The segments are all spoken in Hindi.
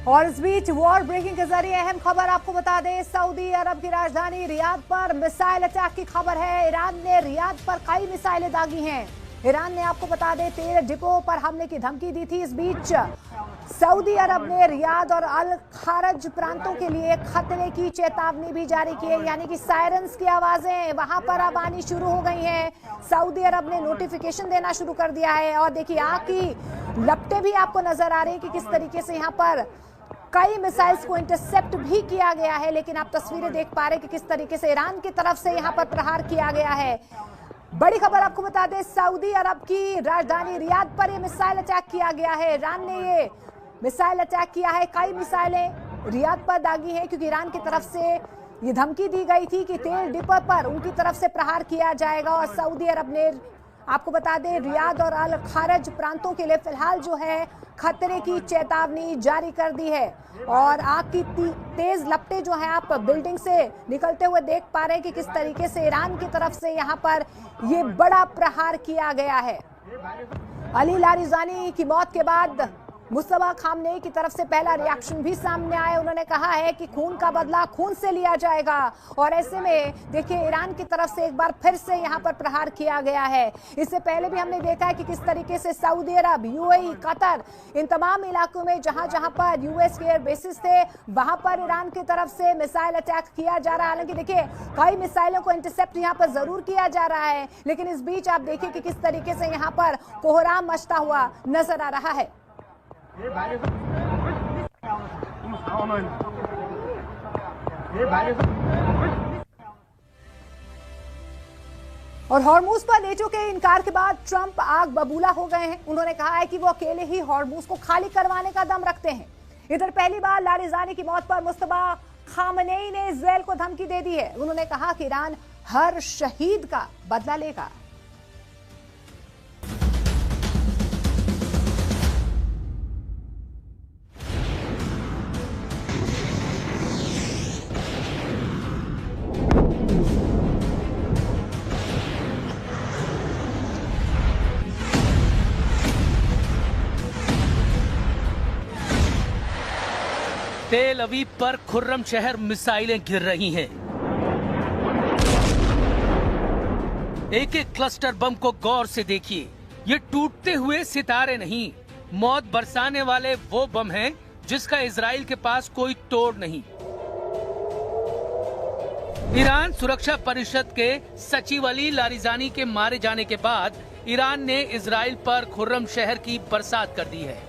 और इस बीच वॉर ब्रेकिंग के जरिए अहम खबर आपको बता दें, सऊदी अरब की राजधानी रियाद पर मिसाइल अटैक की खबर है। ईरान ने रियाद पर कई मिसाइलें दागी हैं। ईरान ने आपको बता दें तेल डिपो पर हमले की धमकी दी थी। इस बीच सऊदी अरब ने रियाद और अल खारज प्रांतों के लिए खतरे की चेतावनी भी जारी की है, यानी कि सायरन्स की आवाजें वहां पर अब आनी शुरू हो गई हैं। सऊदी अरब ने नोटिफिकेशन देना शुरू कर दिया है और देखिए आग की लपटें भी आपको नजर आ रही है कि किस तरीके से यहाँ पर कई मिसाइल्स को इंटरसेप्ट भी किया गया है। लेकिन आप तस्वीरें देख पा रहे हैं कि किस तरीके से ईरान की तरफ से यहाँ पर प्रहार किया गया है। बड़ी खबर आपको बता दें, सऊदी अरब की राजधानी रियाद पर ये मिसाइल अटैक किया गया है। ईरान ने ये मिसाइल अटैक किया है, कई मिसाइलें रियाद पर दागी हैं क्योंकि ईरान की तरफ से ये धमकी दी गई थी कि तेल डिपो पर उनकी तरफ से प्रहार किया जाएगा। और सऊदी अरब ने आपको बता दें रियाद और अल खारज प्रांतों के लिए फिलहाल जो है खतरे की चेतावनी जारी कर दी है। और आग की तेज लपटें जो है आप बिल्डिंग से निकलते हुए देख पा रहे हैं कि किस तरीके से ईरान की तरफ से यहाँ पर ये बड़ा प्रहार किया गया है। अली लारिजानी की मौत के बाद मुस्तफा खामनेई की तरफ से पहला रिएक्शन भी सामने आया। उन्होंने कहा है कि खून का बदला खून से लिया जाएगा। और ऐसे में देखिए ईरान की तरफ से एक बार फिर से यहाँ पर प्रहार किया गया है। इससे पहले भी हमने देखा है कि किस तरीके से सऊदी अरब, यूएई, कतर, इन तमाम इलाकों में जहां जहां पर यूएस के एयर बेसिस थे वहां पर ईरान की तरफ से मिसाइल अटैक किया जा रहा है। हालांकि देखिए कई मिसाइलों को इंटरसेप्ट यहाँ पर जरूर किया जा रहा है, लेकिन इस बीच आप देखिए कि किस तरीके से यहाँ पर कोहराम मचता हुआ नजर आ रहा है। और हॉर्मूज पर नेटो के इनकार के बाद ट्रंप आग बबूला हो गए हैं। उन्होंने कहा है कि वो अकेले ही हॉर्मूज को खाली करवाने का दम रखते हैं। इधर पहली बार लारिजानी की मौत पर मुस्तफा खामनेई ने इजरायल को धमकी दे दी है। उन्होंने कहा कि ईरान हर शहीद का बदला लेगा। तेल अवीव पर खुर्रम शहर मिसाइलें गिर रही हैं। एक एक क्लस्टर बम को गौर से देखिए। ये टूटते हुए सितारे नहीं, मौत बरसाने वाले वो बम हैं जिसका इजराइल के पास कोई तोड़ नहीं। ईरान सुरक्षा परिषद के सचिव अली लारिजानी के मारे जाने के बाद ईरान ने इजराइल पर खुर्रम शहर की बरसात कर दी है।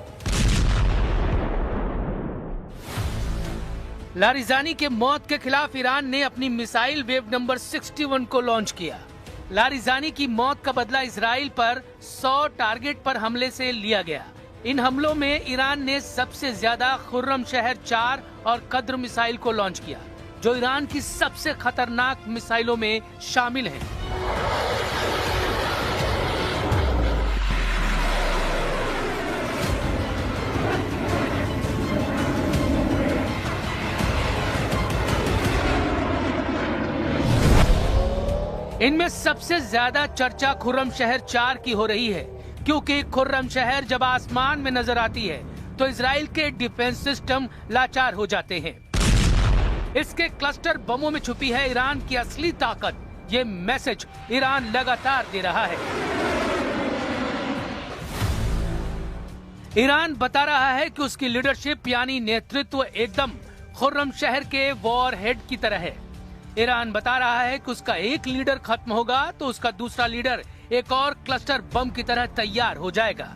लारिजानी के मौत के खिलाफ ईरान ने अपनी मिसाइल वेव नंबर 61 को लॉन्च किया। लारिजानी की मौत का बदला इजराइल पर 100 टारगेट पर हमले से लिया गया। इन हमलों में ईरान ने सबसे ज्यादा खुर्रम शहर 4 और कद्र मिसाइल को लॉन्च किया, जो ईरान की सबसे खतरनाक मिसाइलों में शामिल हैं। इनमें सबसे ज्यादा चर्चा खुर्रम शहर 4 की हो रही है, क्योंकि खुर्रम शहर जब आसमान में नजर आती है तो इजराइल के डिफेंस सिस्टम लाचार हो जाते हैं। इसके क्लस्टर बमों में छुपी है ईरान की असली ताकत। ये मैसेज ईरान लगातार दे रहा है। ईरान बता रहा है कि उसकी लीडरशिप यानी नेतृत्व एकदम खुर्रम शहर के वॉर हेड की तरह है। ईरान बता रहा है कि उसका एक लीडर खत्म होगा तो उसका दूसरा लीडर एक और क्लस्टर बम की तरह तैयार हो जाएगा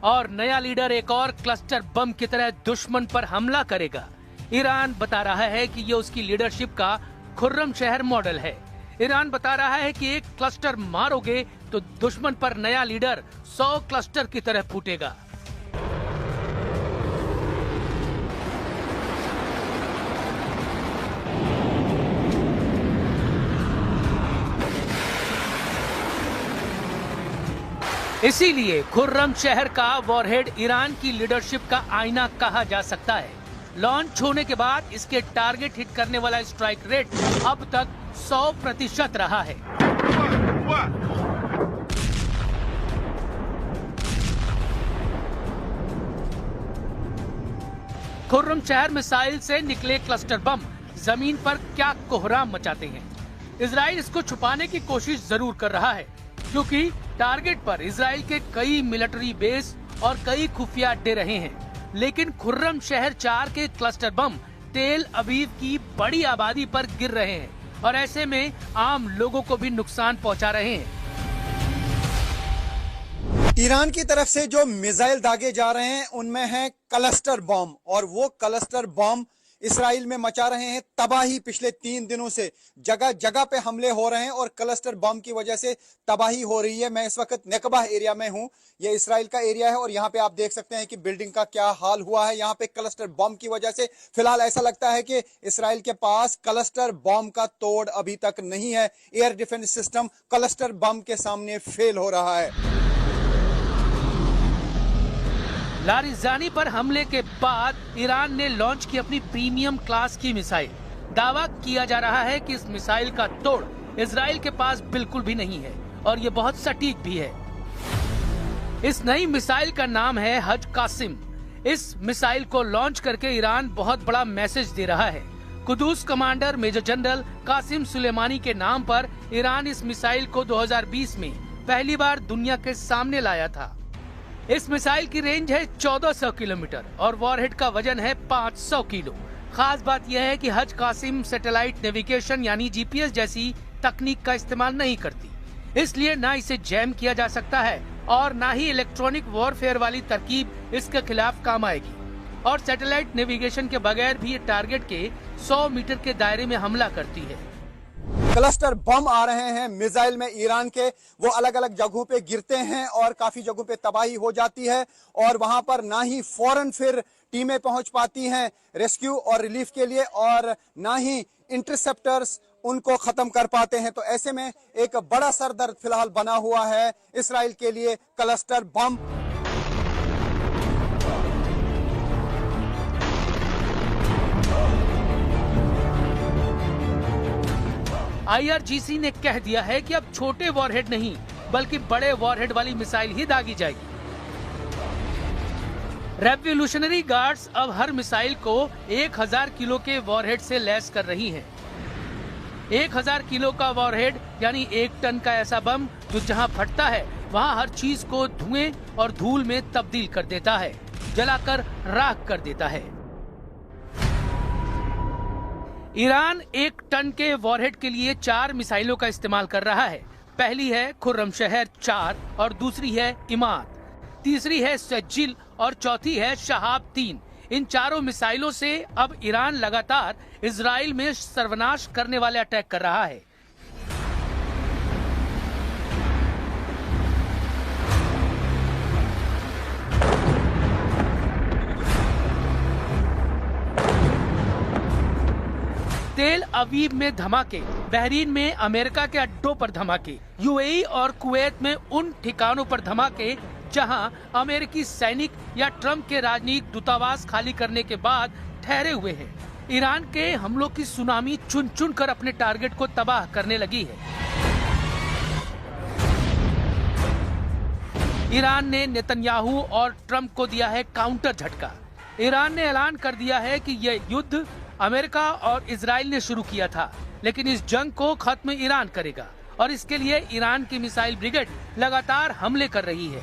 और नया लीडर एक और क्लस्टर बम की तरह दुश्मन पर हमला करेगा। ईरान बता रहा है कि ये उसकी लीडरशिप का खुर्रम शहर मॉडल है। ईरान बता रहा है कि एक क्लस्टर मारोगे तो दुश्मन पर नया लीडर 100 क्लस्टर की तरह फूटेगा। इसीलिए खुर्रम शहर का वॉरहेड ईरान की लीडरशिप का आईना कहा जा सकता है। लॉन्च होने के बाद इसके टारगेट हिट करने वाला स्ट्राइक रेट अब तक 100% रहा है। खुर्रमशहर मिसाइल से निकले क्लस्टर बम जमीन पर क्या कोहराम मचाते हैं। इजराइल इसको छुपाने की कोशिश जरूर कर रहा है, क्योंकि टारगेट पर इजराइल के कई मिलिट्री बेस और कई खुफिया अड्डे रहे हैं। लेकिन खुर्रमशहर 4 के क्लस्टर बम तेल अवीव की बड़ी आबादी पर गिर रहे हैं और ऐसे में आम लोगों को भी नुकसान पहुंचा रहे हैं। ईरान की तरफ से जो मिसाइल दागे जा रहे हैं उनमें है क्लस्टर बम, और वो क्लस्टर बम इसराइल में मचा रहे हैं तबाही। पिछले 3 दिनों से जगह जगह पे हमले हो रहे हैं और क्लस्टर बम की वजह से तबाही हो रही है। मैं इस वक्त नेकबा एरिया में हूं, ये इसराइल का एरिया है और यहाँ पे आप देख सकते हैं कि बिल्डिंग का क्या हाल हुआ है। यहाँ पे क्लस्टर बम की वजह से फिलहाल ऐसा लगता है कि इसराइल के पास क्लस्टर बम का तोड़ अभी तक नहीं है। Air defence system cluster bomb के सामने फेल हो रहा है। लारिजानी पर हमले के बाद ईरान ने लॉन्च की अपनी प्रीमियम क्लास की मिसाइल। दावा किया जा रहा है कि इस मिसाइल का तोड़ इजराइल के पास बिल्कुल भी नहीं है और ये बहुत सटीक भी है। इस नई मिसाइल का नाम है हज कासिम। इस मिसाइल को लॉन्च करके ईरान बहुत बड़ा मैसेज दे रहा है। Quds commander major general Qasem Soleimani के नाम पर ईरान इस मिसाइल को 2020 में पहली बार दुनिया के सामने लाया था। इस मिसाइल की रेंज है 1400 किलोमीटर और वॉरहेड का वजन है 500 किलो। खास बात यह है कि हज कासिम सैटेलाइट नेविगेशन यानी जीपीएस जैसी तकनीक का इस्तेमाल नहीं करती, इसलिए ना इसे जैम किया जा सकता है और ना ही इलेक्ट्रॉनिक वॉरफेयर वाली तरकीब इसके खिलाफ काम आएगी। और सैटेलाइट नेविगेशन के बगैर भी ये टारगेट के 100 मीटर के दायरे में हमला करती है। क्लस्टर बम आ रहे हैं मिसाइल में ईरान के, वो अलग अलग जगहों पे गिरते हैं और काफी जगहों पे तबाही हो जाती है और वहां पर ना ही फौरन फिर टीमें पहुंच पाती हैं रेस्क्यू और रिलीफ के लिए और ना ही इंटरसेप्टर्स उनको खत्म कर पाते हैं। तो ऐसे में एक बड़ा सरदर्द फिलहाल बना हुआ है इसराइल के लिए क्लस्टर बम। IRGC ने कह दिया है कि अब छोटे वॉरहेड नहीं बल्कि बड़े वॉरहेड वाली मिसाइल ही दागी जाएगी। रेवोल्यूशनरी गार्ड्स अब हर मिसाइल को 1000 किलो के वॉरहेड से लैस कर रही हैं। 1000 किलो का वॉरहेड यानी 1 टन का ऐसा बम जो जहां फटता है वहां हर चीज को धुएं और धूल में तब्दील कर देता है, जलाकर राख कर देता है। ईरान 1 टन के वॉरहेड के लिए 4 मिसाइलों का इस्तेमाल कर रहा है। पहली है खुर्रमशहर 4 और दूसरी है इमाद, तीसरी है सज्जिल और चौथी है शहाब 3। इन चारों मिसाइलों से अब ईरान लगातार इजराइल में सर्वनाश करने वाले अटैक कर रहा है। तेल अवीव में धमाके, बहरीन में अमेरिका के अड्डों पर धमाके, यूएई और कुवैत में उन ठिकानों पर धमाके जहां अमेरिकी सैनिक या ट्रंप के राजनीतिक दूतावास खाली करने के बाद ठहरे हुए हैं। ईरान के हमलों की सुनामी चुन चुन कर अपने टारगेट को तबाह करने लगी है। ईरान ने नेतन्याहू और ट्रंप को दिया है काउंटर झटका। ईरान ने ऐलान कर दिया है कि यह युद्ध अमेरिका और इजराइल ने शुरू किया था, लेकिन इस जंग को खत्म ईरान करेगा और इसके लिए ईरान की मिसाइल ब्रिगेड लगातार हमले कर रही है।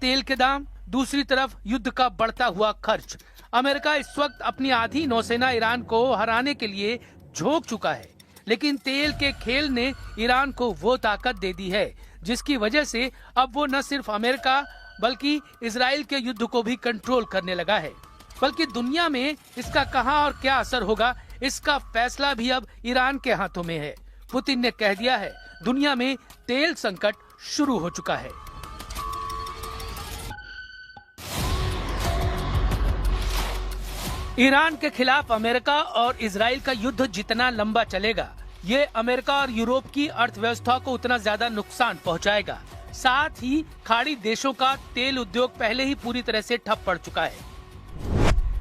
तेल के दाम, दूसरी तरफ युद्ध का बढ़ता हुआ खर्च। अमेरिका इस वक्त अपनी आधी नौसेना ईरान को हराने के लिए झोंक चुका है, लेकिन तेल के खेल ने ईरान को वो ताकत दे दी है जिसकी वजह से अब वो न सिर्फ अमेरिका बल्कि इजराइल के युद्ध को भी कंट्रोल करने लगा है। बल्कि दुनिया में इसका कहां और क्या असर होगा, इसका फैसला भी अब ईरान के हाथों में है। पुतिन ने कह दिया है दुनिया में तेल संकट शुरू हो चुका है। ईरान के खिलाफ अमेरिका और इजराइल का युद्ध जितना लंबा चलेगा, ये अमेरिका और यूरोप की अर्थव्यवस्था को उतना ज्यादा नुकसान पहुंचाएगा। साथ ही खाड़ी देशों का तेल उद्योग पहले ही पूरी तरह से ठप पड़ चुका है।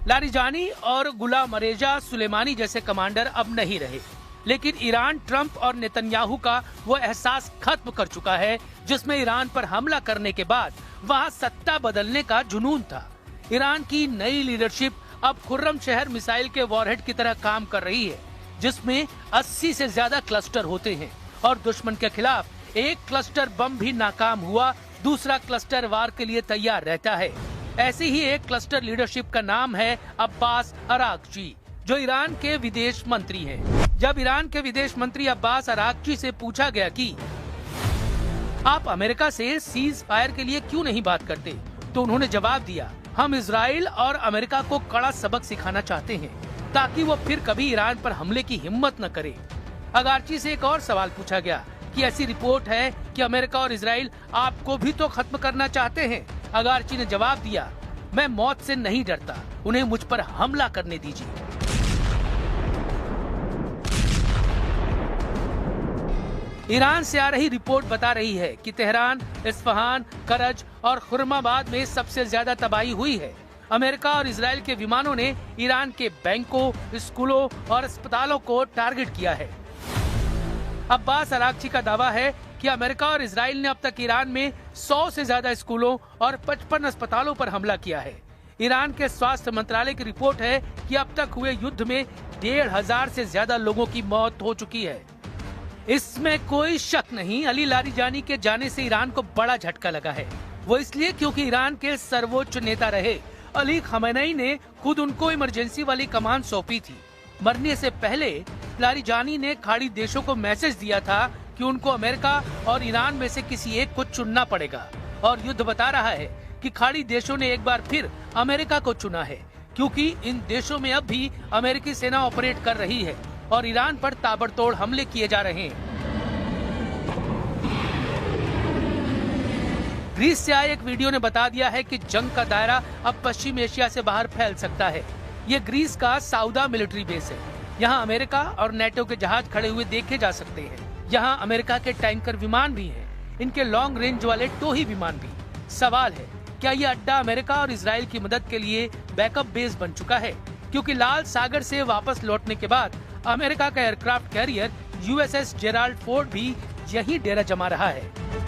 लारिजानी और गुलाम रेजा सुलेमानी जैसे कमांडर अब नहीं रहे। लेकिन ईरान ट्रंप और नेतन्याहू का वो एहसास खत्म कर चुका है जिसमें ईरान पर हमला करने के बाद वहाँ सत्ता बदलने का जुनून था। ईरान की नई लीडरशिप अब खुर्रमशहर मिसाइल के वॉरहेड की तरह काम कर रही है, जिसमें 80 से ज्यादा क्लस्टर होते हैं और दुश्मन के खिलाफ एक क्लस्टर बम भी नाकाम हुआ, दूसरा क्लस्टर वार के लिए तैयार रहता है। ऐसी ही एक क्लस्टर लीडरशिप का नाम है अब्बास अरागची, जो ईरान के विदेश मंत्री हैं। जब ईरान के विदेश मंत्री अब्बास अरागची से पूछा गया कि आप अमेरिका से सीज फायर के लिए क्यों नहीं बात करते, तो उन्होंने जवाब दिया, हम इजराइल और अमेरिका को कड़ा सबक सिखाना चाहते हैं ताकि वो फिर कभी ईरान पर हमले की हिम्मत न करे। अरागची से एक और सवाल पूछा गया कि ऐसी रिपोर्ट है कि अमेरिका और इजराइल आपको भी तो खत्म करना चाहते हैं। अरागची ने जवाब दिया, मैं मौत से नहीं डरता, उन्हें मुझ पर हमला करने दीजिए। ईरान से आ रही रिपोर्ट बता रही है कि तेहरान, इस्फहान, करज और खुर्माबाद में सबसे ज्यादा तबाही हुई है। अमेरिका और इजराइल के विमानों ने ईरान के बैंकों, स्कूलों और अस्पतालों को टारगेट किया है। अब्बास अरागची का दावा है कि अमेरिका और इजराइल ने अब तक ईरान में 100 से ज्यादा स्कूलों और 55 अस्पतालों पर हमला किया है। ईरान के स्वास्थ्य मंत्रालय की रिपोर्ट है कि अब तक हुए युद्ध में 1500 से ज्यादा लोगों की मौत हो चुकी है। इसमें कोई शक नहीं, अली लारिजानी के जाने से ईरान को बड़ा झटका लगा है। वो इसलिए क्योंकि ईरान के सर्वोच्च नेता रहे अली खमेनी ने खुद उनको इमरजेंसी वाली कमान सौंपी थी। मरने से पहले लारिजानी ने खाड़ी देशों को मैसेज दिया था कि उनको अमेरिका और ईरान में से किसी एक को चुनना पड़ेगा, और युद्ध बता रहा है कि खाड़ी देशों ने एक बार फिर अमेरिका को चुना है, क्योंकि इन देशों में अब भी अमेरिकी सेना ऑपरेट कर रही है और ईरान पर ताबड़तोड़ हमले किए जा रहे हैं। ग्रीस से आए एक वीडियो ने बता दिया है कि जंग का दायरा अब पश्चिम एशिया से बाहर फैल सकता है। ये ग्रीस का साउदा मिलिट्री बेस है। यहाँ अमेरिका और नेटो के जहाज खड़े हुए देखे जा सकते हैं। यहाँ अमेरिका के टैंकर विमान भी हैं, इनके लॉन्ग रेंज वाले टोही विमान भी। सवाल है, क्या ये अड्डा अमेरिका और इजराइल की मदद के लिए बैकअप बेस बन चुका है? क्योंकि लाल सागर से वापस लौटने के बाद अमेरिका का aircraft carrier USS Gerald Ford भी यही डेरा जमा रहा है।